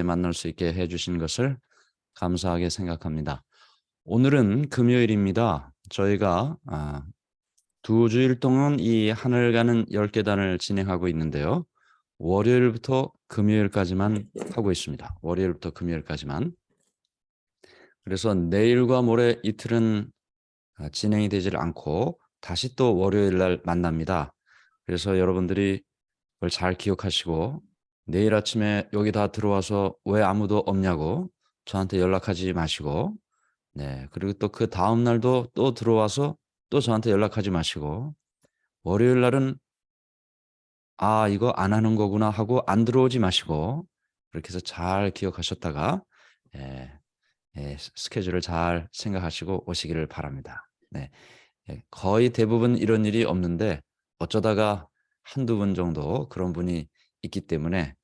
만날 수 있게 해주신 것을 감사하게 생각합니다. 오늘은 금요일입니다. 저희가 2주일 동안 이 하늘 가는 10계단을 진행하고 있는데요. 월요일부터 금요일까지만 하고 있습니다. 월요일부터 금요일까지만. 그래서 내일과 모레 이틀은 진행이 되질 않고 다시 또 월요일 날 만납니다. 그래서 여러분들이 그걸 잘 기억하시고 내일 아침에 여기 다 들어와서 왜 아무도 없냐고 저한테 연락하지 마시고, 그리고 또 그 다음 날도 또 들어와서 또 저한테 연락하지 마시고, 월요일 날은 이거 안 하는 거구나 하고 안 들어오지 마시고, 그렇게 해서 잘 기억하셨다가 스케줄을 잘 생각하시고 오시기를 바랍니다. 거의 대부분 이런 일이 없는데 어쩌다가 한두 분 정도 그런 분이 있기 때문에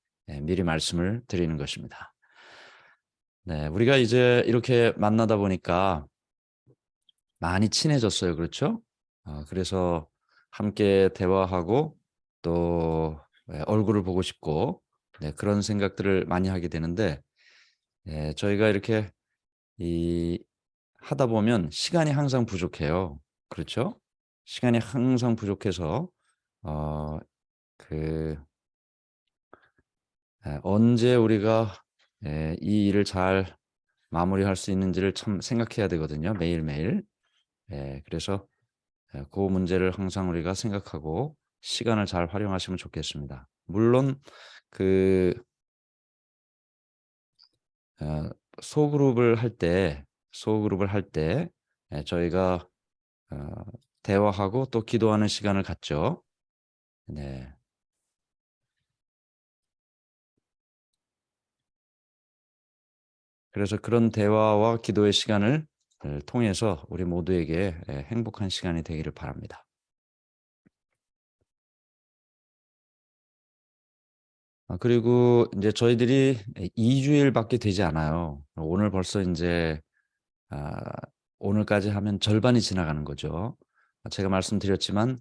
미리 말씀을 드리는 것입니다. 우리가 이제 이렇게 만나다 보니까 많이 친해졌어요. 그렇죠? 그래서 함께 대화하고 또 얼굴을 보고 싶고 그런 생각들을 많이 하게 되는데, 저희가 이렇게 하다 보면 시간이 항상 부족해요. 그렇죠? 시간이 항상 부족해서 언제 우리가 이 일을 잘 마무리할 수 있는지를 참 생각해야 되거든요. 매일매일. 그래서 그 문제를 항상 우리가 생각하고 시간을 잘 활용하시면 좋겠습니다. 물론 소그룹을 할 때 저희가 대화하고 또 기도하는 시간을 갖죠. 그래서 그런 대화와 기도의 시간을 통해서 우리 모두에게 행복한 시간이 되기를 바랍니다. 그리고 이제 저희들이 2주일밖에 되지 않아요. 오늘 벌써 이제 오늘까지 하면 절반이 지나가는 거죠. 제가 말씀드렸지만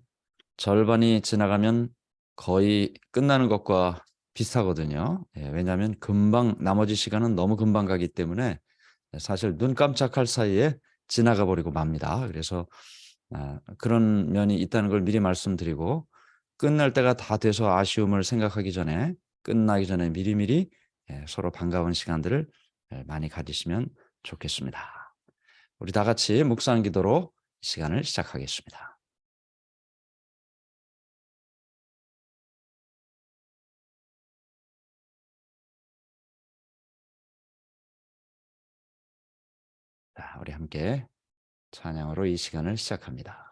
절반이 지나가면 거의 끝나는 것과 비슷하거든요. 왜냐하면 금방 나머지 시간은 너무 금방 가기 때문에 사실 눈 깜짝할 사이에 지나가 버리고 맙니다. 그래서 그런 면이 있다는 걸 미리 말씀드리고, 끝날 때가 다 돼서 아쉬움을 생각하기 전에 끝나기 전에 미리미리 서로 반가운 시간들을 많이 가지시면 좋겠습니다. 우리 다 같이 묵상 기도로 시간을 시작하겠습니다. 우리 함께 찬양으로 이 시간을 시작합니다.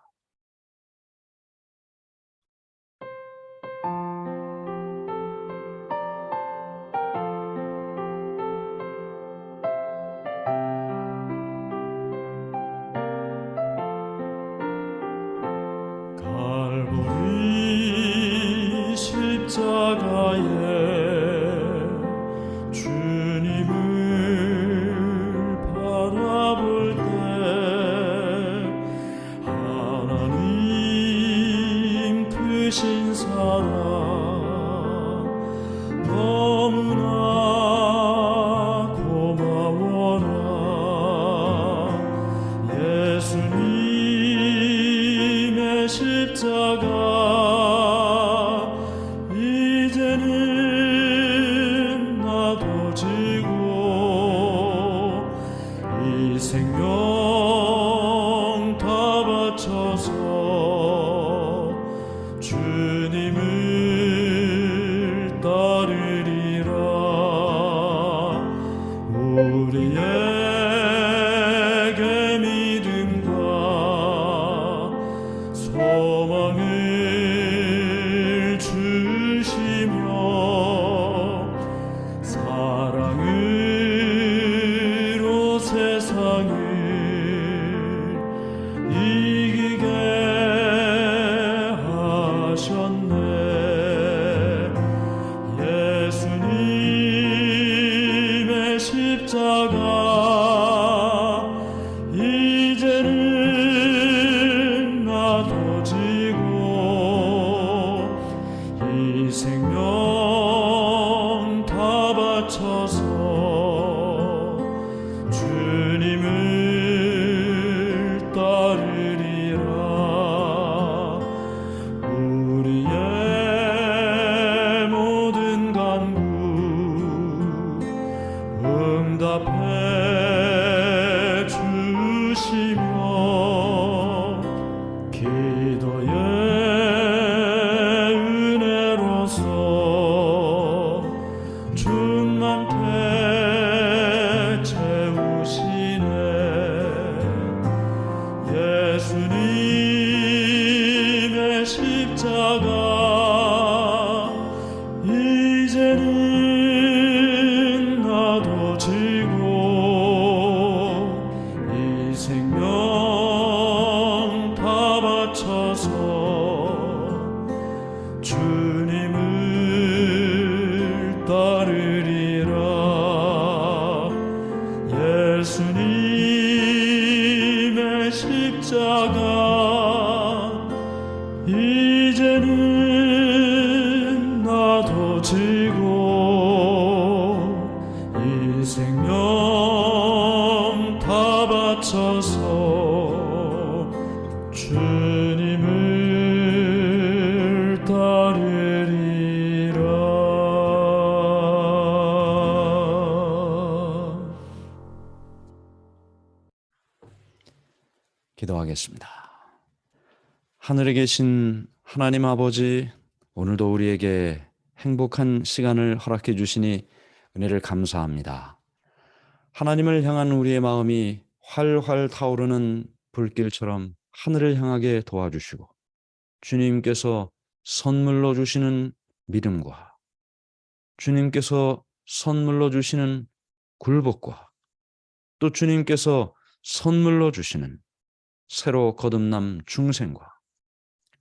갈보리 십자가에 주님을 바라볼 때 하나님 크신 사랑 너무나 고마워라. 예수님의 십자가 이제는 나도 지고 이 생명 다 바쳐서 주님을 따르리라. 우리에게 믿음과 소망을 주시며 사랑으로 세상을 이기게 하셨네. 예수님의 십자가 이제는 나도 지고 이 생명 다 바쳐서 주님을 따르리라. 우리의 모든 간구 응답해 주시며 기도의 은혜로서 충만케 채우시네. 예수님의 십자가 이제는 나도 지고 이 생명 다 바쳐서 주님을 따르리라. 예수님의 십자가 이제는 나도 지고 이 생명 다 바쳐서 주님을 따르리라. 기도하겠습니다. 하늘에 계신 하나님 아버지, 오늘도 우리에게 행복한 시간을 허락해 주시니 은혜를 감사합니다. 하나님을 향한 우리의 마음이 활활 타오르는 불길처럼 하늘을 향하게 도와주시고 주님께서 선물로 주시는 믿음과 주님께서 선물로 주시는 굴복과 또 주님께서 선물로 주시는 새로 거듭남 중생과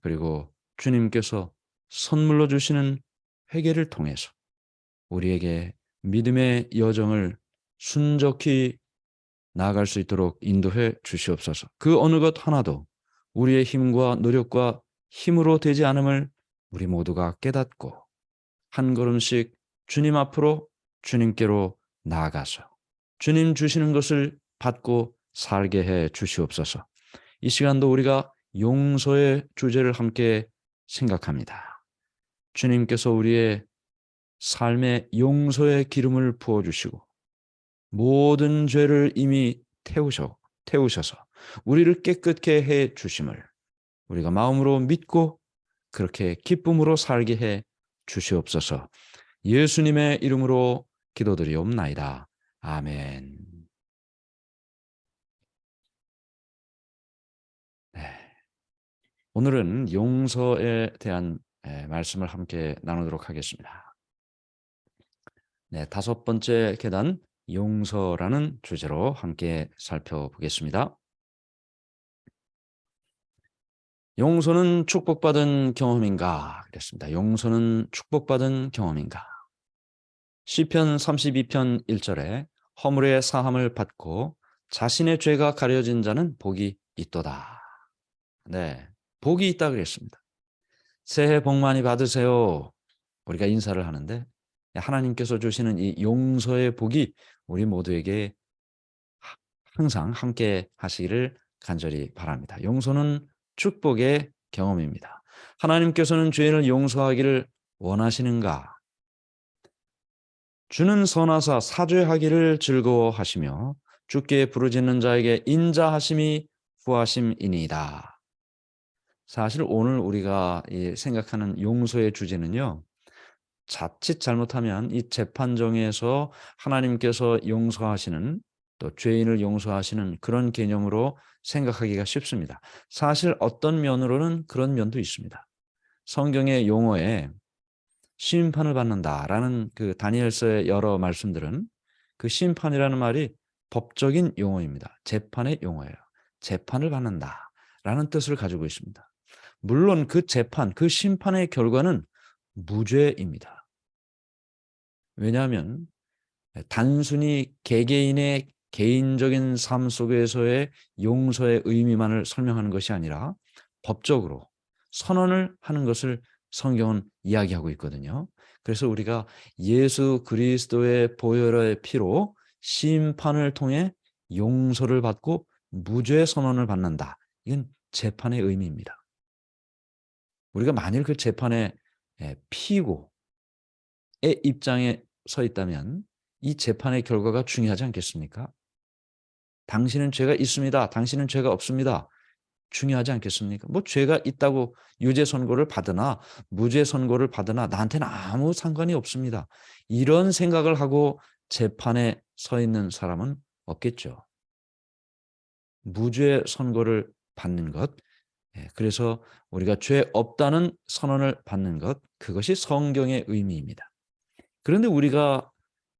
그리고 주님께서 선물로 주시는 회개를 통해서 우리에게 믿음의 여정을 순적히 나아갈 수 있도록 인도해 주시옵소서. 그 어느 것 하나도 우리의 힘과 노력과 힘으로 되지 않음을 우리 모두가 깨닫고 한 걸음씩 주님 앞으로 주님께로 나아가서 주님 주시는 것을 받고 살게 해 주시옵소서. 이 시간도 우리가 용서의 주제를 함께 생각합니다. 주님께서 우리의 삶에 용서의 기름을 부어주시고 모든 죄를 이미 태우셔서 우리를 깨끗게 해 주심을 우리가 마음으로 믿고 그렇게 기쁨으로 살게 해 주시옵소서. 예수님의 이름으로 기도드리옵나이다. 아멘. 오늘은 용서에 대한 말씀을 함께 나누도록 하겠습니다. 다섯 번째 계단, 용서라는 주제로 함께 살펴보겠습니다. 용서는 축복받은 경험인가? 그랬습니다. 용서는 축복받은 경험인가? 시편 32편 1절에 허물의 사함을 받고 자신의 죄가 가려진 자는 복이 있도다. 복이 있다 그랬습니다. 새해 복 많이 받으세요. 우리가 인사를 하는데 하나님께서 주시는 이 용서의 복이 우리 모두에게 항상 함께 하시기를 간절히 바랍니다. 용서는 축복의 경험입니다. 하나님께서는 죄인을 용서하기를 원하시는가? 주는 선하사 사죄하기를 즐거워하시며 주께 부르짖는 자에게 인자하심이 후하심이니이다. 사실 오늘 우리가 생각하는 용서의 주제는요, 자칫 잘못하면 이 재판정에서 하나님께서 용서하시는 또 죄인을 용서하시는 그런 개념으로 생각하기가 쉽습니다. 사실 어떤 면으로는 그런 면도 있습니다. 성경의 용어에 심판을 받는다라는 그 다니엘서의 여러 말씀들은 그 심판이라는 말이 법적인 용어입니다. 재판의 용어예요. 재판을 받는다라는 뜻을 가지고 있습니다. 물론 그 재판, 그 심판의 결과는 무죄입니다. 왜냐하면 단순히 개개인의 개인적인 삶 속에서의 용서의 의미만을 설명하는 것이 아니라 법적으로 선언을 하는 것을 성경은 이야기하고 있거든요. 그래서 우리가 예수 그리스도의 보혈의 피로 심판을 통해 용서를 받고 무죄 선언을 받는다. 이건 재판의 의미입니다. 우리가 만일 그 재판의 피고의 입장에 서 있다면 이 재판의 결과가 중요하지 않겠습니까? 당신은 죄가 있습니다. 당신은 죄가 없습니다. 중요하지 않겠습니까? 뭐 죄가 있다고 유죄 선고를 받으나 무죄 선고를 받으나 나한테는 아무 상관이 없습니다. 이런 생각을 하고 재판에 서 있는 사람은 없겠죠. 무죄 선고를 받는 것, 그래서 우리가 죄 없다는 선언을 받는 것, 그것이 성경의 의미입니다. 그런데 우리가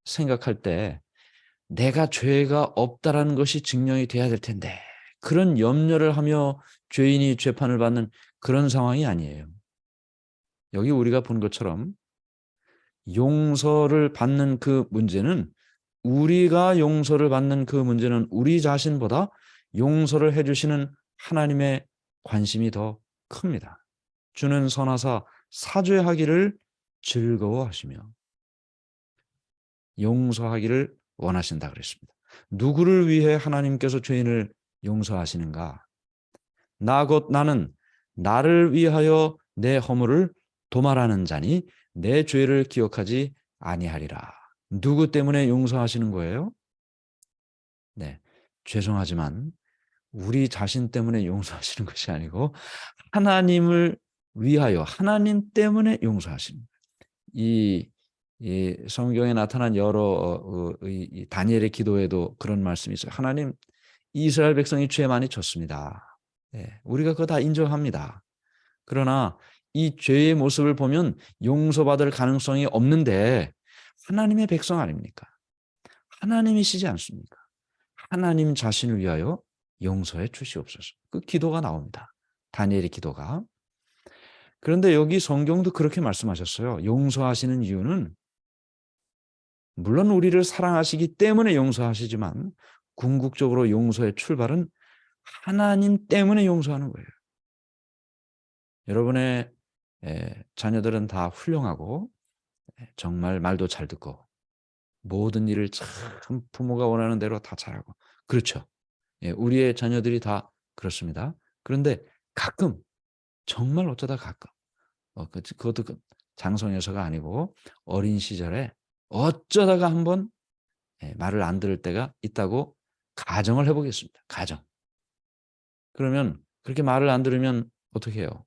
생각할 때 내가 죄가 없다라는 것이 증명이 돼야 될 텐데 그런 염려를 하며 죄인이 재판을 받는 그런 상황이 아니에요. 여기 우리가 본 것처럼 용서를 받는 그 문제는 우리가 용서를 받는 그 문제는 우리 자신보다 용서를 해주시는 하나님의 관심이 더 큽니다. 주는 선하사 사죄하기를 즐거워하시며 용서하기를 원하신다 그랬습니다. 누구를 위해 하나님께서 죄인을 용서하시는가? 나 곧 나는 나를 위하여 내 허물을 도말하는 자니 내 죄를 기억하지 아니하리라. 누구 때문에 용서하시는 거예요? 네, 죄송하지만 우리 자신 때문에 용서하시는 것이 아니고 하나님을 위하여 하나님 때문에 용서하시는 거예요. 이 성경에 나타난 여러 이 다니엘의 기도에도 그런 말씀이 있어요. 하나님, 이스라엘 백성이 죄 많이 졌습니다. 네, 우리가 그거 다 인정합니다. 그러나 이 죄의 모습을 보면 용서받을 가능성이 없는데 하나님의 백성 아닙니까? 하나님이시지 않습니까? 하나님 자신을 위하여 용서해 주시옵소서. 그 기도가 나옵니다. 다니엘의 기도가. 그런데 여기 성경도 그렇게 말씀하셨어요. 용서하시는 이유는 물론 우리를 사랑하시기 때문에 용서하시지만 궁극적으로 용서의 출발은 하나님 때문에 용서하는 거예요. 여러분의 자녀들은 다 훌륭하고 정말 말도 잘 듣고 모든 일을 참 부모가 원하는 대로 다 잘하고 그렇죠. 우리의 자녀들이 다 그렇습니다. 그런데 가끔 정말 어쩌다 가끔 그것도 장성여서가 아니고 어린 시절에 어쩌다가 한번 말을 안 들을 때가 있다고 가정을 해보겠습니다. 가정. 그러면 그렇게 말을 안 들으면 어떻게 해요?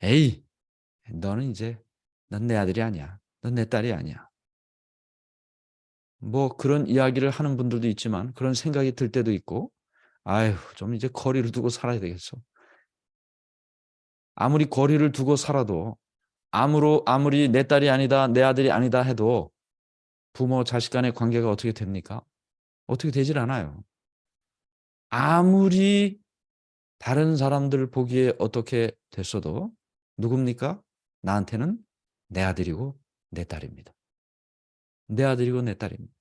에이, 너는 이제 넌 내 아들이 아니야. 넌 내 딸이 아니야. 뭐 그런 이야기를 하는 분들도 있지만 그런 생각이 들 때도 있고 아휴 좀 이제 거리를 두고 살아야 되겠어. 아무리 거리를 두고 살아도 아무리 내 딸이 아니다 내 아들이 아니다 해도 부모 자식 간의 관계가 어떻게 됩니까? 어떻게 되질 않아요. 아무리 다른 사람들 보기에 어떻게 됐어도 누굽니까? 나한테는 내 아들이고 내 딸입니다. 내 아들이고 내 딸입니다.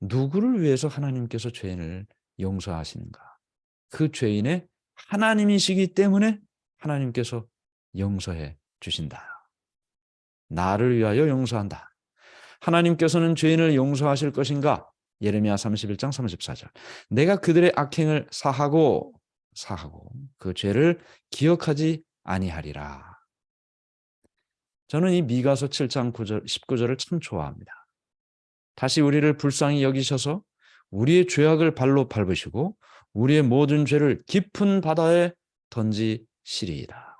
누구를 위해서 하나님께서 죄인을 용서하시는가? 그 죄인의 하나님이시기 때문에 하나님께서 용서해 주신다. 나를 위하여 용서한다. 하나님께서는 죄인을 용서하실 것인가? 예레미야 31장 34절. 내가 그들의 악행을 사하고 그 죄를 기억하지 아니하리라. 저는 이 미가서 7장 9절 19절을 참 좋아합니다. 다시 우리를 불쌍히 여기셔서 우리의 죄악을 발로 밟으시고 우리의 모든 죄를 깊은 바다에 던지시리이다.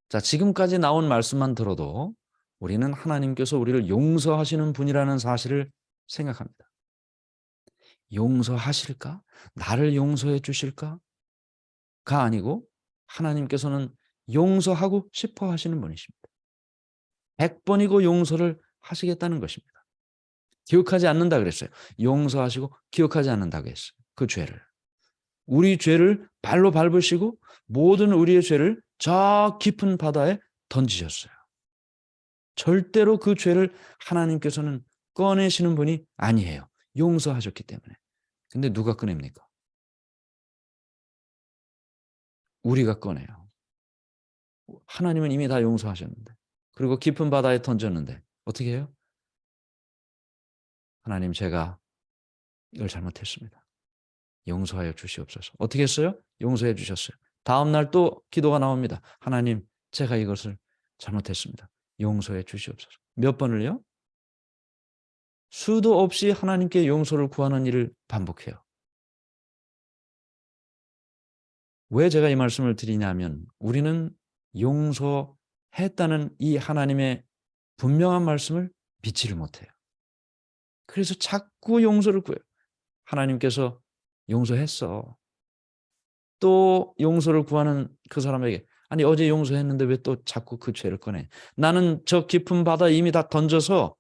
자, 지금까지 나온 말씀만 들어도 우리는 하나님께서 우리를 용서하시는 분이라는 사실을 생각합니다. 용서하실까? 나를 용서해 주실까? 가 아니고 하나님께서는 용서하고 싶어 하시는 분이십니다. 100번이고 용서를 하시겠다는 것입니다. 기억하지 않는다 그랬어요. 용서하시고 기억하지 않는다고 했어요. 그 죄를. 우리 죄를 발로 밟으시고 모든 우리의 죄를 저 깊은 바다에 던지셨어요. 절대로 그 죄를 하나님께서는 꺼내시는 분이 아니에요. 용서하셨기 때문에. 근데 누가 꺼냅니까? 우리가 꺼내요. 하나님은 이미 다 용서하셨는데, 그리고 깊은 바다에 던졌는데 어떻게 해요? 하나님, 제가 이걸 잘못했습니다. 용서하여 주시옵소서. 어떻게 했어요? 용서해 주셨어요. 다음 날 또 기도가 나옵니다. 하나님, 제가 이것을 잘못했습니다. 용서해 주시옵소서. 몇 번을요? 수도 없이 하나님께 용서를 구하는 일을 반복해요. 왜 제가 이 말씀을 드리냐면, 우리는 용서했다는 이 하나님의 분명한 말씀을 믿지를 못해요. 그래서 자꾸 용서를 구해요. 하나님께서 용서했어. 또 용서를 구하는 그 사람에게, 아니 어제 용서했는데 왜 또 자꾸 그 죄를 꺼내? 나는 저 깊은 바다에 이미 다 던져서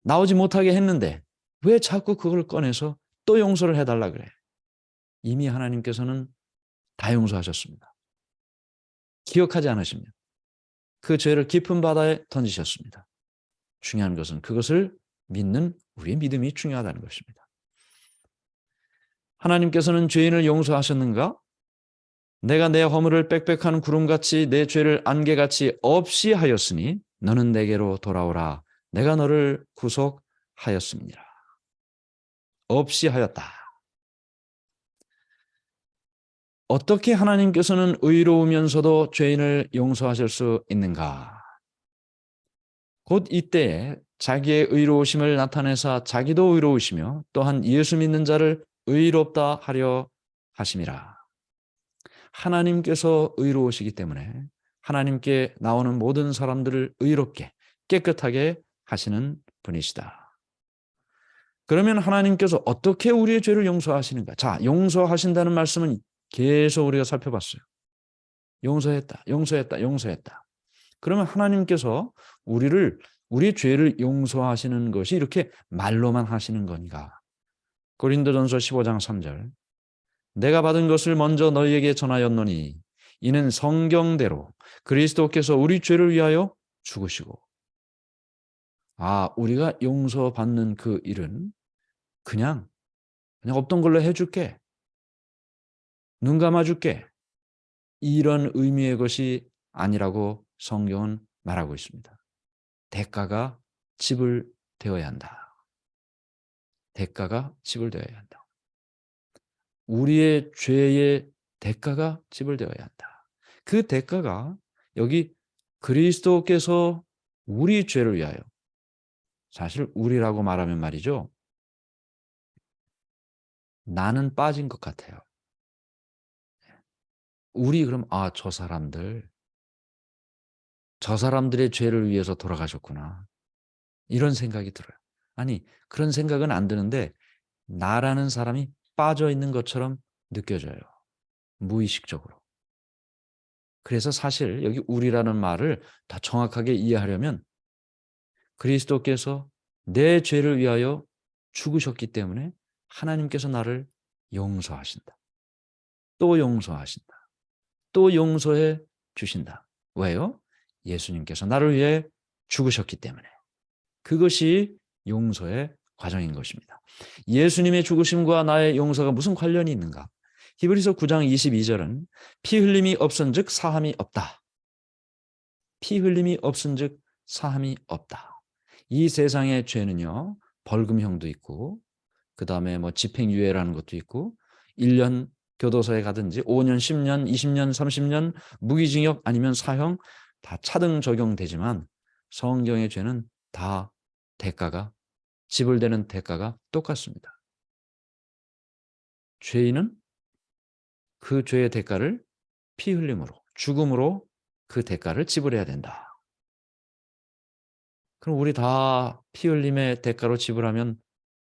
나오지 못하게 했는데 왜 자꾸 그걸 꺼내서 또 용서를 해달라 그래? 이미 하나님께서는 다 용서하셨습니다. 기억하지 않으시면 그 죄를 깊은 바다에 던지셨습니다. 중요한 것은 그것을 믿는 우리의 믿음이 중요하다는 것입니다. 하나님께서는 죄인을 용서하셨는가? 내가 내 허물을 빽빽한 구름같이 내 죄를 안개같이 없이 하였으니 너는 내게로 돌아오라. 내가 너를 구속하였습니다. 없이 하였다. 어떻게 하나님께서는 의로우면서도 죄인을 용서하실 수 있는가? 곧 이때에 자기의 의로우심을 나타내사 자기도 의로우시며 또한 예수 믿는 자를 의롭다 하려 하심이라. 하나님께서 의로우시기 때문에 하나님께 나오는 모든 사람들을 의롭게 깨끗하게 하시는 분이시다. 그러면 하나님께서 어떻게 우리의 죄를 용서하시는가? 자, 용서하신다는 말씀은 계속 우리가 살펴봤어요. 용서했다, 용서했다, 용서했다. 그러면 하나님께서 우리 죄를 용서하시는 것이 이렇게 말로만 하시는 건가? 고린도전서 15장 3절. 내가 받은 것을 먼저 너희에게 전하였노니 이는 성경대로 그리스도께서 우리 죄를 위하여 죽으시고. 우리가 용서받는 그 일은 그냥 없던 걸로 해줄게, 눈 감아줄게, 이런 의미의 것이 아니라고 성경은 말하고 있습니다. 대가가 지불되어야 한다. 대가가 지불되어야 한다. 우리의 죄의 대가가 지불되어야 한다. 그 대가가 여기 그리스도께서 우리 죄를 위하여, 사실 우리라고 말하면 말이죠, 나는 빠진 것 같아요. 우리 그럼 저 사람들의 죄를 위해서 돌아가셨구나, 이런 생각이 들어요. 아니, 그런 생각은 안 드는데 나라는 사람이 빠져 있는 것처럼 느껴져요. 무의식적으로. 그래서 사실 여기 우리라는 말을 더 정확하게 이해하려면 그리스도께서 내 죄를 위하여 죽으셨기 때문에 하나님께서 나를 용서하신다. 또 용서하신다. 또 용서해 주신다. 왜요? 예수님께서 나를 위해 죽으셨기 때문에. 그것이 용서의 과정인 것입니다. 예수님의 죽으심과 나의 용서가 무슨 관련이 있는가? 히브리서 9장 22절은 피 흘림이 없은즉 사함이 없다. 피 흘림이 없은즉 사함이 없다. 이 세상의 죄는요, 벌금형도 있고, 그 다음에 집행유예라는 것도 있고, 1년 교도소에 가든지 5년, 10년, 20년, 30년 무기징역 아니면 사형 다 차등 적용되지만 성경의 죄는 다 대가가, 지불되는 대가가 똑같습니다. 죄인은 그 죄의 대가를 피 흘림으로, 죽음으로 그 대가를 지불해야 된다. 그럼 우리 다 피 흘림의 대가로 지불하면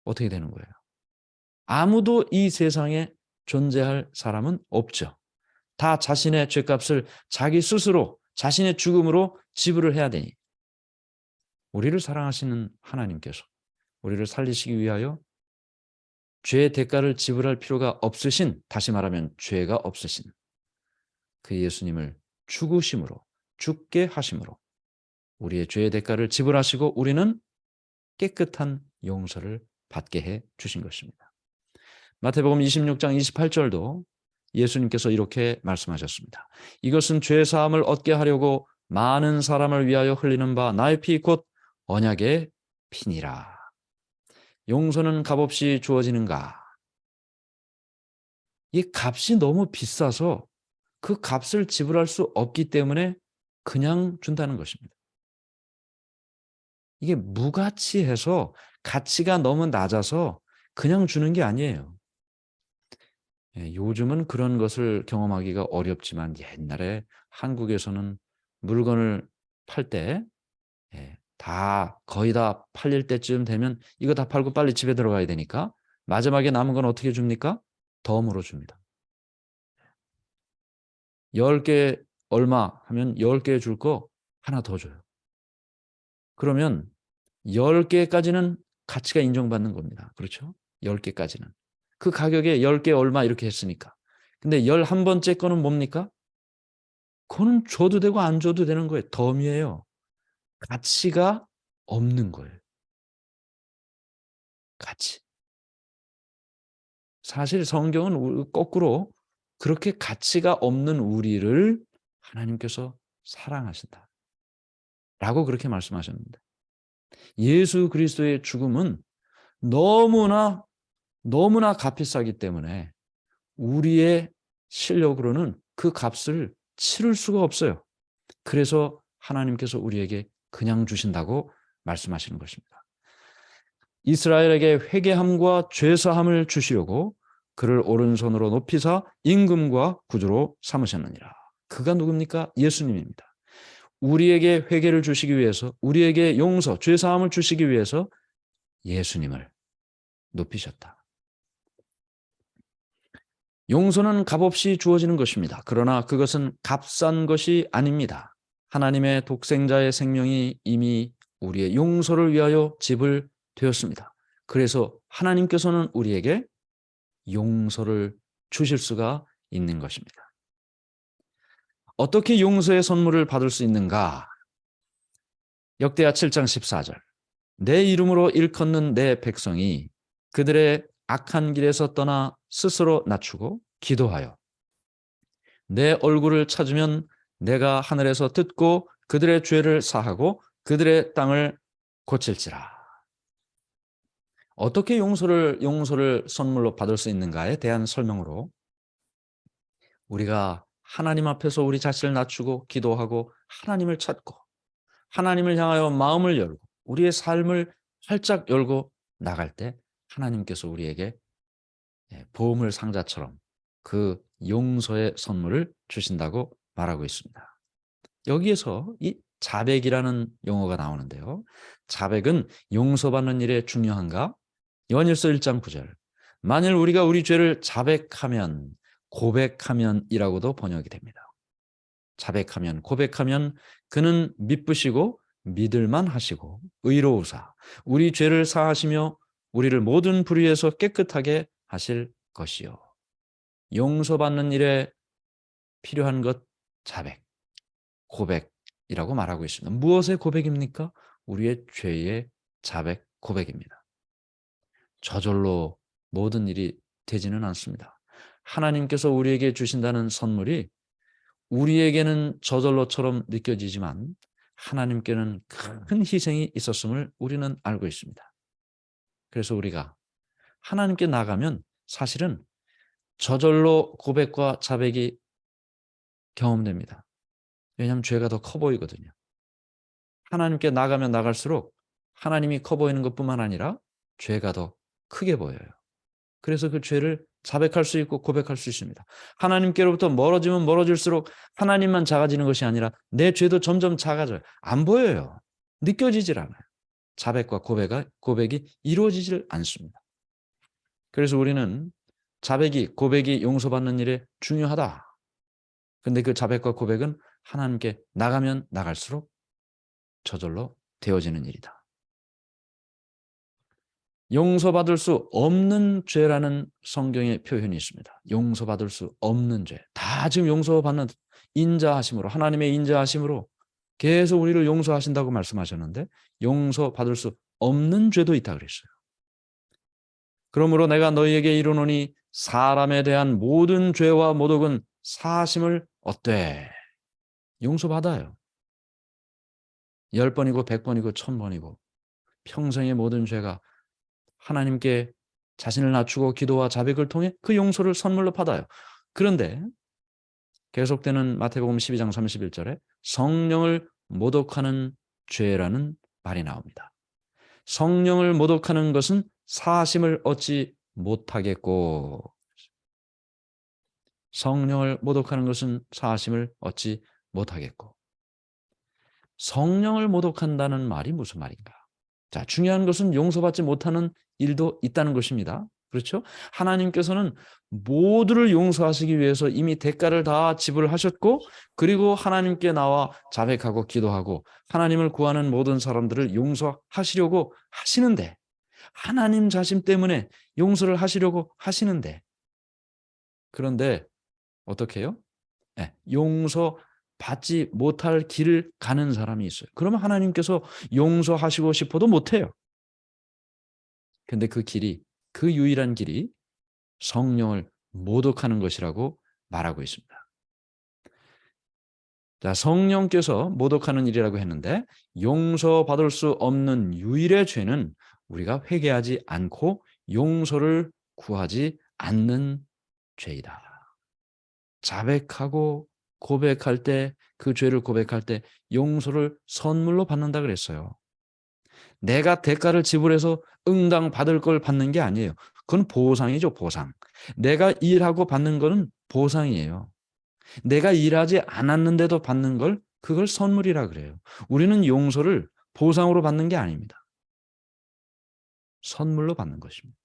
어떻게 되는 거예요? 아무도 이 세상에 존재할 사람은 없죠. 다 자신의 죄값을 자기 스스로 자신의 죽음으로 지불을 해야 되니, 우리를 사랑하시는 하나님께서 우리를 살리시기 위하여 죄의 대가를 지불할 필요가 없으신, 다시 말하면 죄가 없으신 그 예수님을 죽으심으로, 죽게 하심으로 우리의 죄의 대가를 지불하시고 우리는 깨끗한 용서를 받게 해 주신 것입니다. 마태복음 26장 28절도 예수님께서 이렇게 말씀하셨습니다. 이것은 죄 사함을 얻게 하려고 많은 사람을 위하여 흘리는 바 나의 피 곧 언약의 피니라. 용서는 값없이 주어지는가? 이 값이 너무 비싸서 그 값을 지불할 수 없기 때문에 그냥 준다는 것입니다. 이게 무가치해서 가치가 너무 낮아서 그냥 주는 게 아니에요. 요즘은 그런 것을 경험하기가 어렵지만 옛날에 한국에서는 물건을 팔 때 다 거의 다 팔릴 때쯤 되면 이거 다 팔고 빨리 집에 들어가야 되니까 마지막에 남은 건 어떻게 줍니까? 덤으로 줍니다. 10개 얼마 하면 10개 줄 거 하나 더 줘요. 그러면 10개까지는 가치가 인정받는 겁니다. 그렇죠? 10개까지는. 그 가격에 10개 얼마 이렇게 했으니까. 근데 11번째 거는 뭡니까? 그거는 줘도 되고 안 줘도 되는 거예요. 덤이에요. 가치가 없는 거예요. 가치. 사실 성경은 거꾸로 그렇게 가치가 없는 우리를 하나님께서 사랑하신다. 라고 그렇게 말씀하셨는데 예수 그리스도의 죽음은 너무나 값비싸기 때문에 우리의 실력으로는 그 값을 치를 수가 없어요. 그래서 하나님께서 우리에게 그냥 주신다고 말씀하시는 것입니다. 이스라엘에게 회개함과 죄사함을 주시려고 그를 오른손으로 높이사 임금과 구주로 삼으셨느니라. 그가 누굽니까? 예수님입니다. 우리에게 회개를 주시기 위해서, 우리에게 용서, 죄사함을 주시기 위해서 예수님을 높이셨다. 용서는 값없이 주어지는 것입니다. 그러나 그것은 값싼 것이 아닙니다. 하나님의 독생자의 생명이 이미 우리의 용서를 위하여 지불되었습니다. 그래서 하나님께서는 우리에게 용서를 주실 수가 있는 것입니다. 어떻게 용서의 선물을 받을 수 있는가? 역대하 7장 14절. 내 이름으로 일컫는 내 백성이 그들의 악한 길에서 떠나 스스로 낮추고 기도하여 내 얼굴을 찾으면 내가 하늘에서 듣고 그들의 죄를 사하고 그들의 땅을 고칠지라. 어떻게 용서를 선물로 받을 수 있는가에 대한 설명으로 우리가 하나님 앞에서 우리 자신을 낮추고 기도하고 하나님을 찾고 하나님을 향하여 마음을 열고 우리의 삶을 활짝 열고 나갈 때 하나님께서 우리에게 보물 상자처럼 그 용서의 선물을 주신다고 말하고 있습니다. 여기에서 이 자백이라는 용어가 나오는데요. 자백은 용서받는 일에 중요한가? 요한일서 1장 9절. 만일 우리가 우리 죄를 자백하면 고백하면이라고도 번역이 됩니다. 자백하면 고백하면 그는 미쁘시고 믿을만 하시고 의로우사 우리 죄를 사하시며 우리를 모든 불의에서 깨끗하게 하실 것이요. 용서받는 일에 필요한 것 자백, 고백이라고 말하고 있습니다. 무엇의 고백입니까? 우리의 죄의 자백, 고백입니다. 저절로 모든 일이 되지는 않습니다. 하나님께서 우리에게 주신다는 선물이 우리에게는 저절로처럼 느껴지지만 하나님께는 큰 희생이 있었음을 우리는 알고 있습니다. 그래서 우리가 하나님께 나가면 사실은 저절로 고백과 자백이 경험됩니다. 왜냐하면 죄가 더 커 보이거든요. 하나님께 나가면 나갈수록 하나님이 커 보이는 것뿐만 아니라 죄가 더 크게 보여요. 그래서 그 죄를 자백할 수 있고 고백할 수 있습니다. 하나님께로부터 멀어지면 멀어질수록 하나님만 작아지는 것이 아니라 내 죄도 점점 작아져요. 안 보여요. 느껴지질 않아요. 자백과 고백이 이루어지질 않습니다. 그래서 우리는 자백이 고백이 용서받는 일에 중요하다. 근데 그 자백과 고백은 하나님께 나가면 나갈수록 저절로 되어지는 일이다. 용서받을 수 없는 죄라는 성경의 표현이 있습니다. 용서받을 수 없는 죄. 다 지금 용서받는 인자하심으로 하나님의 인자하심으로 계속 우리를 용서하신다고 말씀하셨는데 용서받을 수 없는 죄도 있다 그랬어요. 그러므로 내가 너희에게 이르노니 사람에 대한 모든 죄와 모독은 사심을 얻되 용서받아요. 10번이고 100번이고 1000번이고 평생의 모든 죄가 하나님께 자신을 낮추고 기도와 자백을 통해 그 용서를 선물로 받아요. 그런데 계속되는 마태복음 12장 31절에 성령을 모독하는 죄라는 말이 나옵니다. 성령을 모독하는 것은 사심을 얻지 못하겠고, 성령을 모독하는 것은 사심을 얻지 못하겠고. 성령을 모독한다는 말이 무슨 말인가? 자, 중요한 것은 용서받지 못하는 일도 있다는 것입니다. 그렇죠? 하나님께서는 모두를 용서하시기 위해서 이미 대가를 다 지불하셨고, 그리고 하나님께 나와 자백하고 기도하고 하나님을 구하는 모든 사람들을 용서하시려고 하시는데, 하나님 자신 때문에 용서를 하시려고 하시는데, 그런데 어떻게 해요? 네, 용서받지 못할 길을 가는 사람이 있어요. 그러면 하나님께서 용서하시고 싶어도 못해요. 근데 그 유일한 길이 성령을 모독하는 것이라고 말하고 있습니다. 자, 성령께서 모독하는 일이라고 했는데, 용서받을 수 없는 유일의 죄는 우리가 회개하지 않고 용서를 구하지 않는 죄이다. 자백하고 고백할 때, 그 죄를 고백할 때 용서를 선물로 받는다 그랬어요. 내가 대가를 지불해서 응당 받을 걸 받는 게 아니에요. 그건 보상이죠, 보상. 내가 일하고 받는 거는 보상이에요. 내가 일하지 않았는데도 받는 걸, 그걸 선물이라 그래요. 우리는 용서를 보상으로 받는 게 아닙니다. 선물로 받는 것입니다.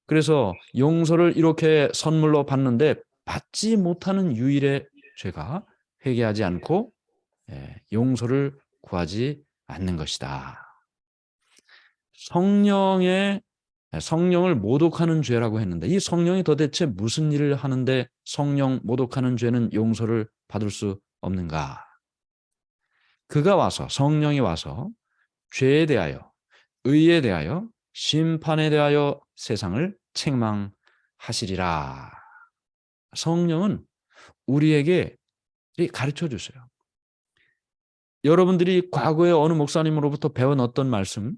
그래서 용서를 이렇게 선물로 받는데 받지 못하는 유일의 죄가 회개하지 않고 용서를 구하지 않는 것이다. 성령을 모독하는 죄라고 했는데, 이 성령이 도대체 무슨 일을 하는데 성령 모독하는 죄는 용서를 받을 수 없는가? 성령이 와서 죄에 대하여, 의에 대하여, 심판에 대하여 세상을 책망하시리라. 성령은 우리에게 가르쳐 주세요. 여러분들이 과거에 어느 목사님으로부터 배운 어떤 말씀,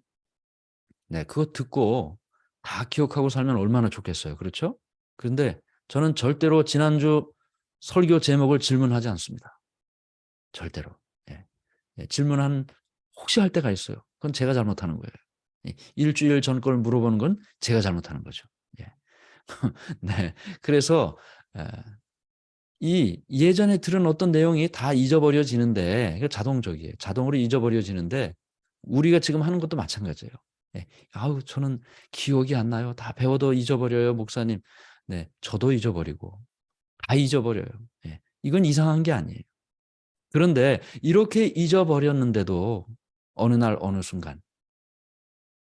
그거 듣고 다 기억하고 살면 얼마나 좋겠어요. 그렇죠? 그런데 저는 절대로 지난주 설교 제목을 질문하지 않습니다. 절대로. 혹시 할 때가 있어요. 그건 제가 잘못하는 거예요. 일주일 전 걸 물어보는 건 제가 잘못하는 거죠. 네. 그래서 이 예전에 들은 어떤 내용이 다 잊어버려지는데, 이거 자동적이에요. 자동으로 잊어버려지는데, 우리가 지금 하는 것도 마찬가지예요. 저는 기억이 안 나요. 다 배워도 잊어버려요, 목사님. 네, 저도 잊어버리고 다 잊어버려요. 이건 이상한 게 아니에요. 그런데 이렇게 잊어버렸는데도 어느 날 어느 순간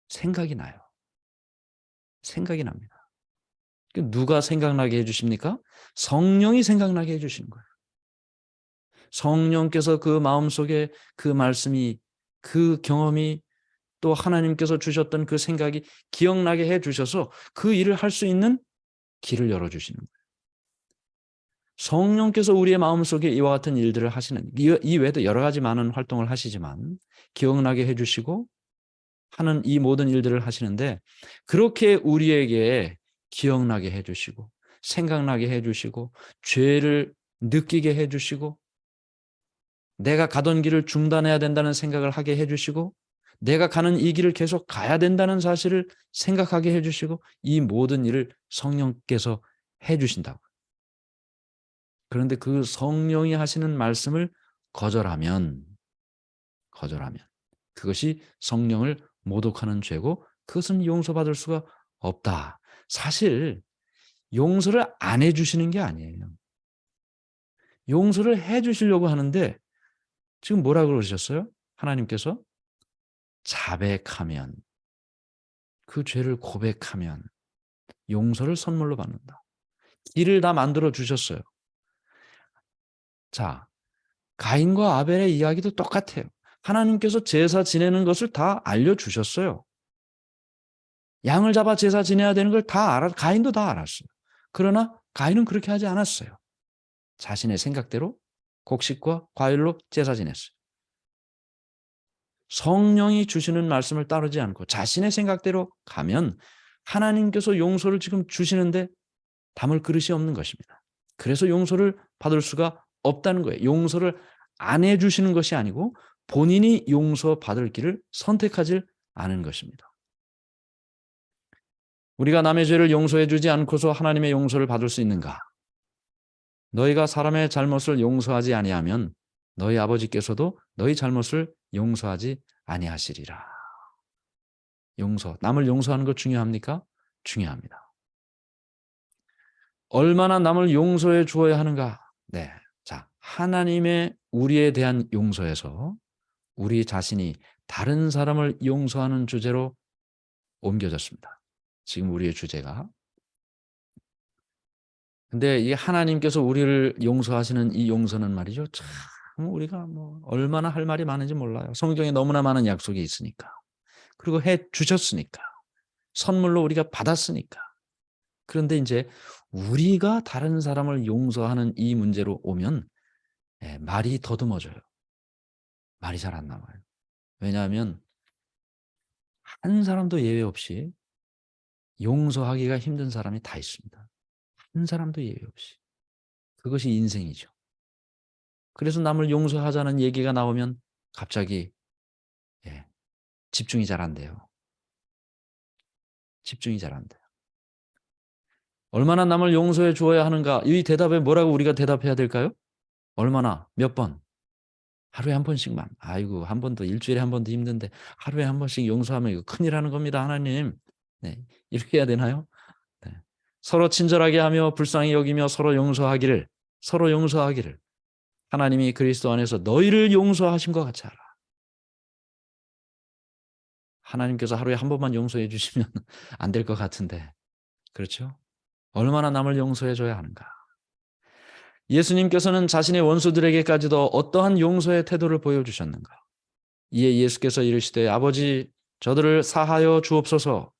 생각이 나요. 생각이 납니다. 누가 생각나게 해주십니까? 성령이 생각나게 해주시는 거예요. 성령께서 그 마음속에 그 말씀이, 그 경험이, 또 하나님께서 주셨던 그 생각이 기억나게 해주셔서 그 일을 할 수 있는 길을 열어주시는 거예요. 성령께서 우리의 마음속에 이와 같은 일들을 하시는, 이 외에도 여러 가지 많은 활동을 하시지만 기억나게 해주시고 하는 이 모든 일들을 하시는데, 그렇게 우리에게 기억나게 해주시고 생각나게 해주시고 죄를 느끼게 해주시고 내가 가던 길을 중단해야 된다는 생각을 하게 해주시고 내가 가는 이 길을 계속 가야 된다는 사실을 생각하게 해주시고, 이 모든 일을 성령께서 해주신다고. 그런데 그 성령이 하시는 말씀을 거절하면 그것이 성령을 모독하는 죄고, 그것은 용서받을 수가 없다. 사실 용서를 안 해주시는 게 아니에요. 용서를 해주시려고 하는데 지금 뭐라고 그러셨어요? 하나님께서 자백하면, 그 죄를 고백하면 용서를 선물로 받는다. 길을 다 만들어 주셨어요. 자, 가인과 아벨의 이야기도 똑같아요. 하나님께서 제사 지내는 것을 다 알려주셨어요. 양을 잡아 제사 지내야 되는 걸 다 가인도 다 알았어요. 그러나 가인은 그렇게 하지 않았어요. 자신의 생각대로 곡식과 과일로 제사 지냈어요. 성령이 주시는 말씀을 따르지 않고 자신의 생각대로 가면 하나님께서 용서를 지금 주시는데 담을 그릇이 없는 것입니다. 그래서 용서를 받을 수가 없다는 거예요. 용서를 안 해주시는 것이 아니고 본인이 용서받을 길을 선택하지 않은 것입니다. 우리가 남의 죄를 용서해 주지 않고서 하나님의 용서를 받을 수 있는가? 너희가 사람의 잘못을 용서하지 아니하면 너희 아버지께서도 너희 잘못을 용서하지 아니하시리라. 용서, 남을 용서하는 것 중요합니까? 중요합니다. 얼마나 남을 용서해 주어야 하는가? 네. 자, 하나님의 우리에 대한 용서에서 우리 자신이 다른 사람을 용서하는 주제로 옮겨졌습니다. 지금 우리의 주제가. 근데 이 하나님께서 우리를 용서하시는 이 용서는 말이죠. 참 우리가 뭐 얼마나 할 말이 많은지 몰라요. 성경에 너무나 많은 약속이 있으니까. 그리고 해 주셨으니까. 선물로 우리가 받았으니까. 그런데 이제 우리가 다른 사람을 용서하는 이 문제로 오면 말이 더듬어져요. 말이 잘 안 나와요. 왜냐하면 한 사람도 예외 없이 용서하기가 힘든 사람이 다 있습니다. 한 사람도 예외 없이. 그것이 인생이죠. 그래서 남을 용서하자는 얘기가 나오면 갑자기 집중이 잘 안 돼요. 집중이 잘 안 돼요. 얼마나 남을 용서해 주어야 하는가? 이 대답에 뭐라고 우리가 대답해야 될까요? 얼마나? 몇 번? 하루에 한 번씩만. 아이고, 한 번도, 일주일에 한 번도 힘든데 하루에 한 번씩 용서하면 이거 큰일 하는 겁니다, 하나님. 네, 이렇게 해야 되나요? 네. 서로 친절하게 하며 불쌍히 여기며 서로 용서하기를 하나님이 그리스도 안에서 너희를 용서하신 것 같이 하라. 하나님께서 하루에 한 번만 용서해 주시면 안 될 것 같은데, 그렇죠? 얼마나 남을 용서해 줘야 하는가. 예수님께서는 자신의 원수들에게까지도 어떠한 용서의 태도를 보여주셨는가. 이에 예수께서 이르시되 아버지 저들을 사하여 주옵소서,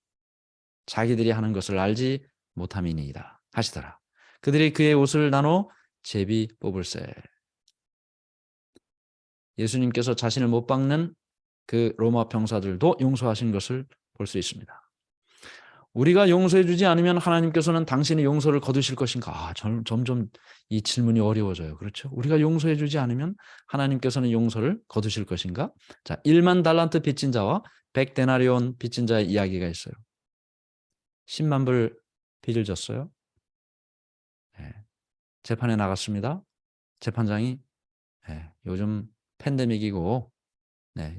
자기들이 하는 것을 알지 못함이니이다 하시더라. 그들이 그의 옷을 나눠 제비 뽑을세. 예수님께서 자신을 못 박는 그 로마 병사들도 용서하신 것을 볼 수 있습니다. 우리가 용서해 주지 않으면 하나님께서는 당신의 용서를 거두실 것인가? 점점 이 질문이 어려워져요. 그렇죠? 우리가 용서해 주지 않으면 하나님께서는 용서를 거두실 것인가? 자, 1만 달란트 빚진 자와 100데나리온 빚진 자의 이야기가 있어요. 10만 불 빚을 졌어요. 재판에 나갔습니다. 재판장이 요즘 팬데믹이고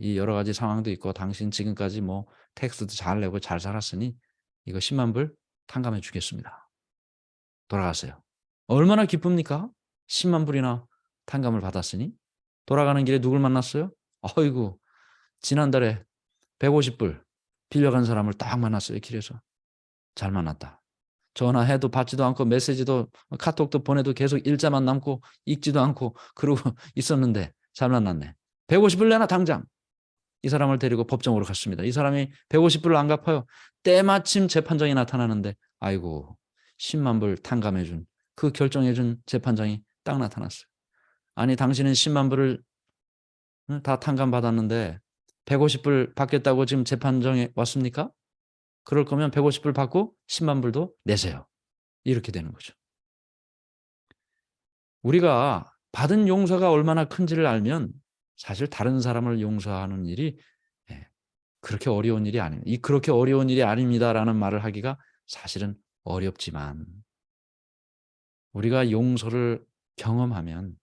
이 여러 가지 상황도 있고 당신 지금까지 뭐 텍스도 잘 내고 잘 살았으니 이거 10만 불 탕감해 주겠습니다. 돌아가세요. 얼마나 기쁩니까? 10만 불이나 탕감을 받았으니. 돌아가는 길에 누굴 만났어요? 어이구, 지난달에 150불 빌려간 사람을 딱 만났어요. 길에서. 잘 만났다. 전화해도 받지도 않고 메시지도 카톡도 보내도 계속 일자만 남고 읽지도 않고 그러고 있었는데 잘 만났네. 150불 내놔 당장. 이 사람을 데리고 법정으로 갔습니다. 이 사람이 150불을 안 갚아요. 때마침 재판장이 나타나는데 아이고 10만 불 탕감해준 그 결정해준 재판장이 딱 나타났어요. 아니 당신은 10만 불을 다 탕감받았는데 150불 받겠다고 지금 재판정에 왔습니까? 그럴 거면 150불 받고 10만 불도 내세요. 이렇게 되는 거죠. 우리가 받은 용서가 얼마나 큰지를 알면 사실 다른 사람을 용서하는 일이 그렇게 어려운 일이 아닙니다. 그렇게 어려운 일이 아닙니다라는 말을 하기가 사실은 어렵지만 우리가 용서를 경험하면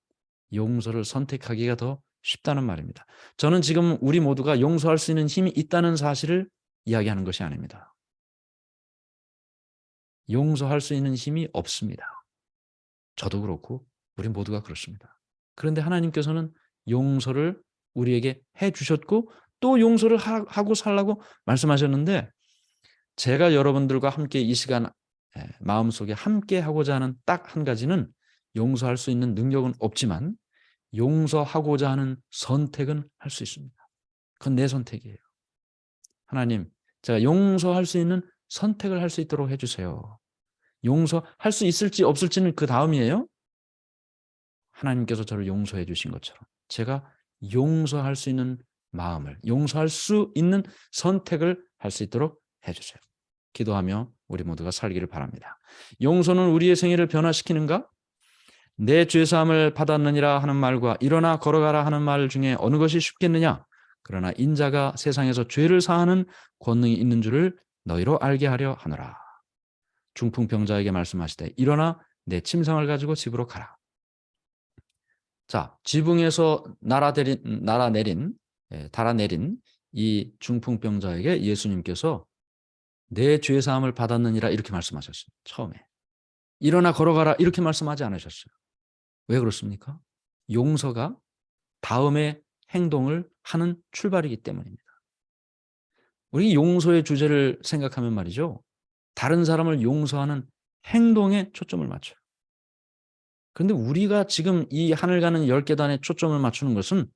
용서를 선택하기가 더 쉽다는 말입니다. 저는 지금 우리 모두가 용서할 수 있는 힘이 있다는 사실을 이야기하는 것이 아닙니다. 용서할 수 있는 힘이 없습니다. 저도 그렇고 우리 모두가 그렇습니다. 그런데 하나님께서는 용서를 우리에게 해 주셨고 또 용서를 하고 살라고 말씀하셨는데 제가 여러분들과 함께 이 시간 마음속에 함께 하고자 하는 딱 한 가지는 용서할 수 있는 능력은 없지만 용서하고자 하는 선택은 할 수 있습니다. 그건 내 선택이에요. 하나님, 제가 용서할 수 있는 선택을 할 수 있도록 해주세요. 용서할 수 있을지 없을지는 그 다음이에요. 하나님께서 저를 용서해 주신 것처럼 제가 용서할 수 있는 마음을, 용서할 수 있는 선택을 할 수 있도록 해주세요. 기도하며 우리 모두가 살기를 바랍니다. 용서는 우리의 생애를 변화시키는가? 내 죄사함을 받았느니라 하는 말과 일어나 걸어가라 하는 말 중에 어느 것이 쉽겠느냐? 그러나 인자가 세상에서 죄를 사하는 권능이 있는 줄을 너희로 알게 하려 하노라. 중풍병자에게 말씀하시되 일어나 내 침상을 가지고 집으로 가라. 자, 지붕에서 달아내린 이 중풍병자에게 예수님께서 내 죄사함을 받았느니라 이렇게 말씀하셨어요. 처음에. 일어나 걸어가라 이렇게 말씀하지 않으셨어요. 왜 그렇습니까? 용서가 다음의 행동을 하는 출발이기 때문입니다. 우리 용서의 주제를 생각하면 말이죠. 다른 사람을 용서하는 행동에 초점을 맞춰요. 그런데 우리가 지금 이 하늘 가는 10계단에 초점을 맞추는 것은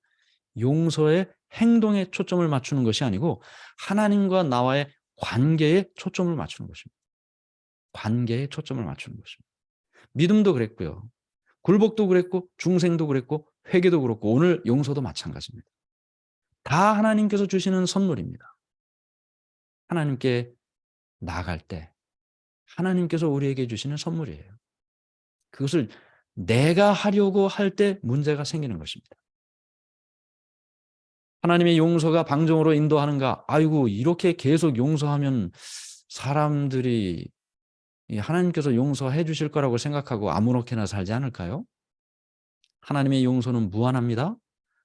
용서의 행동에 초점을 맞추는 것이 아니고 하나님과 나와의 관계에 초점을 맞추는 것입니다. 관계에 초점을 맞추는 것입니다. 믿음도 그랬고요. 굴복도 그랬고 중생도 그랬고 회개도 그렇고 오늘 용서도 마찬가지입니다. 다 하나님께서 주시는 선물입니다. 하나님께 나아갈 때 하나님께서 우리에게 주시는 선물이에요. 그것을 내가 하려고 할 때 문제가 생기는 것입니다. 하나님의 용서가 방종으로 인도하는가? 아이고 이렇게 계속 용서하면 사람들이 하나님께서 용서해 주실 거라고 생각하고 아무렇게나 살지 않을까요? 하나님의 용서는 무한합니다.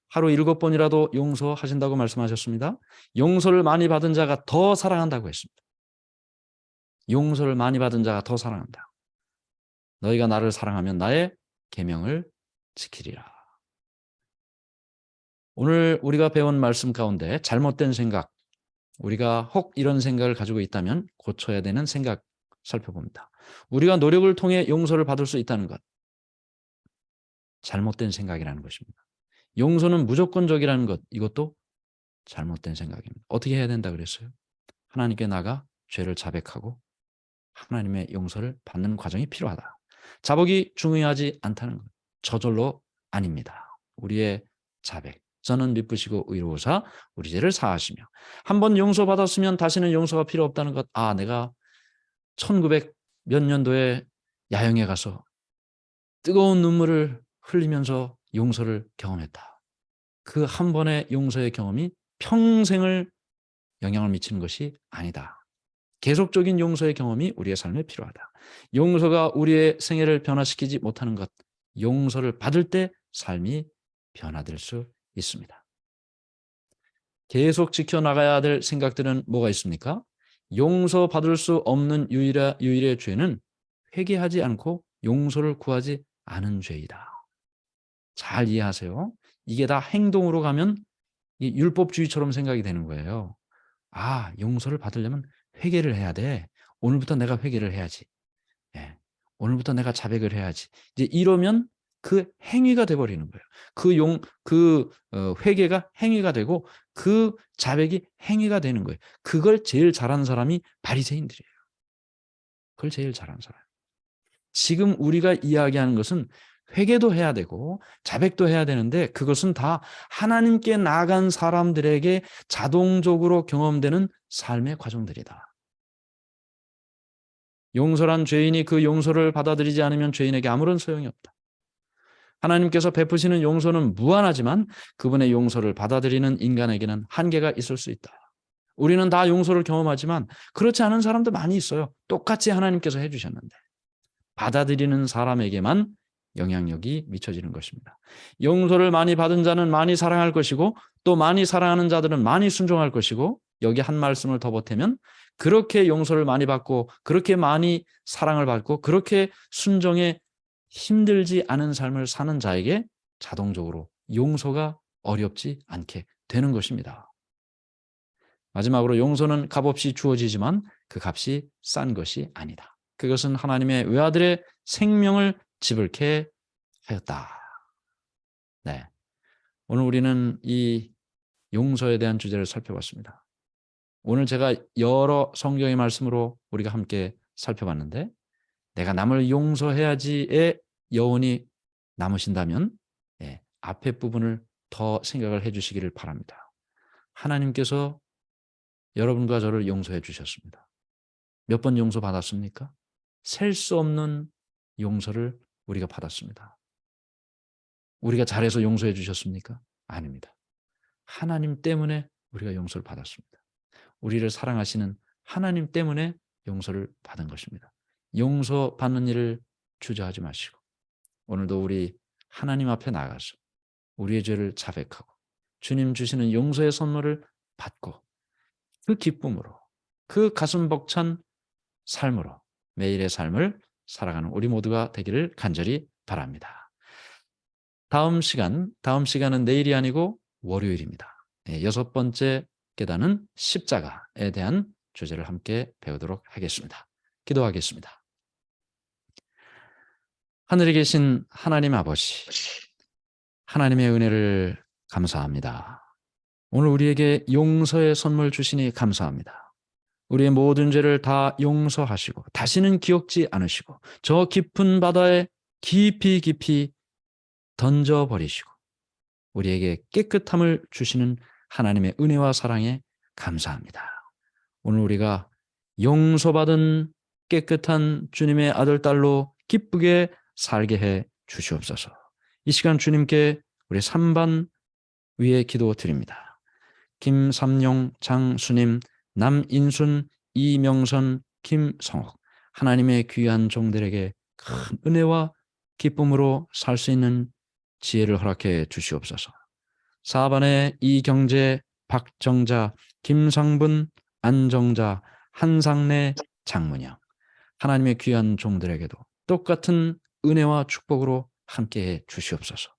하루 7번이라도 용서하신다고 말씀하셨습니다. 용서를 많이 받은 자가 더 사랑한다고 했습니다. 용서를 많이 받은 자가 더 사랑한다. 너희가 나를 사랑하면 나의 계명을 지키리라. 오늘 우리가 배운 말씀 가운데 잘못된 생각, 우리가 혹 이런 생각을 가지고 있다면 고쳐야 되는 생각 살펴봅니다. 우리가 노력을 통해 용서를 받을 수 있다는 것, 잘못된 생각이라는 것입니다. 용서는 무조건적이라는 것, 이것도 잘못된 생각입니다. 어떻게 해야 된다 그랬어요? 하나님께 나가 죄를 자백하고 하나님의 용서를 받는 과정이 필요하다. 자복이 중요하지 않다는 것, 저절로 아닙니다. 우리의 자백, 저는 미쁘시고 의로우사 우리 죄를 사하시며 한번 용서받았으면 다시는 용서가 필요 없다는 것. 아, 내가 1900 몇 년도에 야영에 가서 뜨거운 눈물을 흘리면서 용서를 경험했다. 그 한 번의 용서의 경험이 평생을 영향을 미치는 것이 아니다. 계속적인 용서의 경험이 우리의 삶에 필요하다. 용서가 우리의 생애를 변화시키지 못하는 것, 용서를 받을 때 삶이 변화될 수 있습니다. 계속 지켜나가야 될 생각들은 뭐가 있습니까? 용서받을 수 없는 유일의 죄는 회개하지 않고 용서를 구하지 않은 죄이다. 잘 이해하세요. 이게 다 행동으로 가면 이 율법주의처럼 생각이 되는 거예요. 아, 용서를 받으려면 회개를 해야 돼. 오늘부터 내가 회개를 해야지. 예. 오늘부터 내가 자백을 해야지. 이제 이러면 그 행위가 돼 버리는 거예요. 회개가 행위가 되고 그 자백이 행위가 되는 거예요. 그걸 제일 잘하는 사람이 바리새인들이에요. 그걸 제일 잘하는 사람. 지금 우리가 이야기하는 것은 회개도 해야 되고 자백도 해야 되는데 그것은 다 하나님께 나아간 사람들에게 자동적으로 경험되는 삶의 과정들이다. 용서란 죄인이 그 용서를 받아들이지 않으면 죄인에게 아무런 소용이 없다. 하나님께서 베푸시는 용서는 무한하지만 그분의 용서를 받아들이는 인간에게는 한계가 있을 수 있다. 우리는 다 용서를 경험하지만 그렇지 않은 사람도 많이 있어요. 똑같이 하나님께서 해주셨는데 받아들이는 사람에게만 영향력이 미쳐지는 것입니다. 용서를 많이 받은 자는 많이 사랑할 것이고 또 많이 사랑하는 자들은 많이 순종할 것이고 여기 한 말씀을 더 보태면 그렇게 용서를 많이 받고 그렇게 많이 사랑을 받고 그렇게 순종에 힘들지 않은 삶을 사는 자에게 자동적으로 용서가 어렵지 않게 되는 것입니다. 마지막으로 용서는 값없이 주어지지만 그 값이 싼 것이 아니다. 그것은 하나님의 외아들의 생명을 지불케 하였다. 네, 오늘 우리는 이 용서에 대한 주제를 살펴봤습니다. 오늘 제가 여러 성경의 말씀으로 우리가 함께 살펴봤는데 내가 남을 용서해야지의 여운이 남으신다면 앞에 부분을 더 생각을 해 주시기를 바랍니다. 하나님께서 여러분과 저를 용서해 주셨습니다. 몇 번 용서받았습니까? 셀 수 없는 용서를 우리가 받았습니다. 우리가 잘해서 용서해 주셨습니까? 아닙니다. 하나님 때문에 우리가 용서를 받았습니다. 우리를 사랑하시는 하나님 때문에 용서를 받은 것입니다. 용서받는 일을 주저하지 마시고 오늘도 우리 하나님 앞에 나가서 우리의 죄를 자백하고 주님 주시는 용서의 선물을 받고 그 기쁨으로 그 가슴 벅찬 삶으로 매일의 삶을 살아가는 우리 모두가 되기를 간절히 바랍니다. 다음 시간은 내일이 아니고 월요일입니다. 여섯 번째 계단은 십자가에 대한 주제를 함께 배우도록 하겠습니다. 기도하겠습니다. 하늘에 계신 하나님 아버지, 하나님의 은혜를 감사합니다. 오늘 우리에게 용서의 선물 주시니 감사합니다. 우리의 모든 죄를 다 용서하시고 다시는 기억지 않으시고 저 깊은 바다에 깊이 깊이 던져버리시고 우리에게 깨끗함을 주시는 하나님의 은혜와 사랑에 감사합니다. 오늘 우리가 용서받은 깨끗한 주님의 아들, 딸로 기쁘게 살게 해 주시옵소서. 이 시간 주님께 우리 3반 위에 기도드립니다. 김삼용, 장수님, 남인순, 이명선, 김성옥 하나님의 귀한 종들에게 큰 은혜와 기쁨으로 살 수 있는 지혜를 허락해 주시옵소서. 4반의 이경재, 박정자, 김상분, 안정자, 한상래, 장문영 하나님의 귀한 종들에게도 똑같은 은혜와 축복으로 함께해 주시옵소서.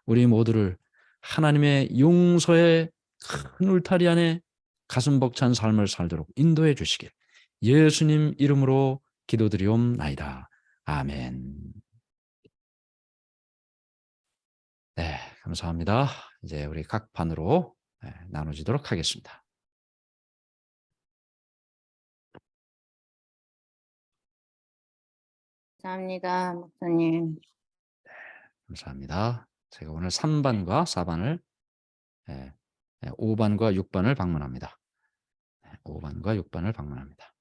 우리 모두를 하나님의 용서의 큰 울타리 안에 가슴 벅찬 삶을 살도록 인도해 주시길 예수님 이름으로 기도드리옵나이다. 아멘. 네, 감사합니다. 이제 우리 각 반으로 나눠지도록 하겠습니다. 감사합니다, 목사님. 감사합니다. 제가 오늘 3반과 4반을 5반과 6반을 방문합니다. 5반과 6반을 방문합니다.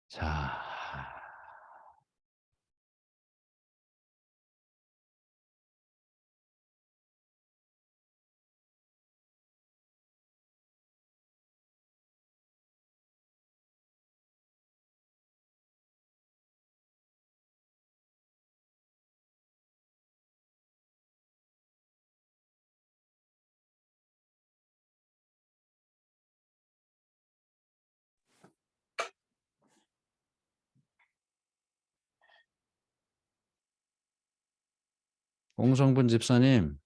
자, 공성분 집사님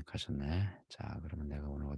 가셨네. 자, 그러면 내가 오늘 어디로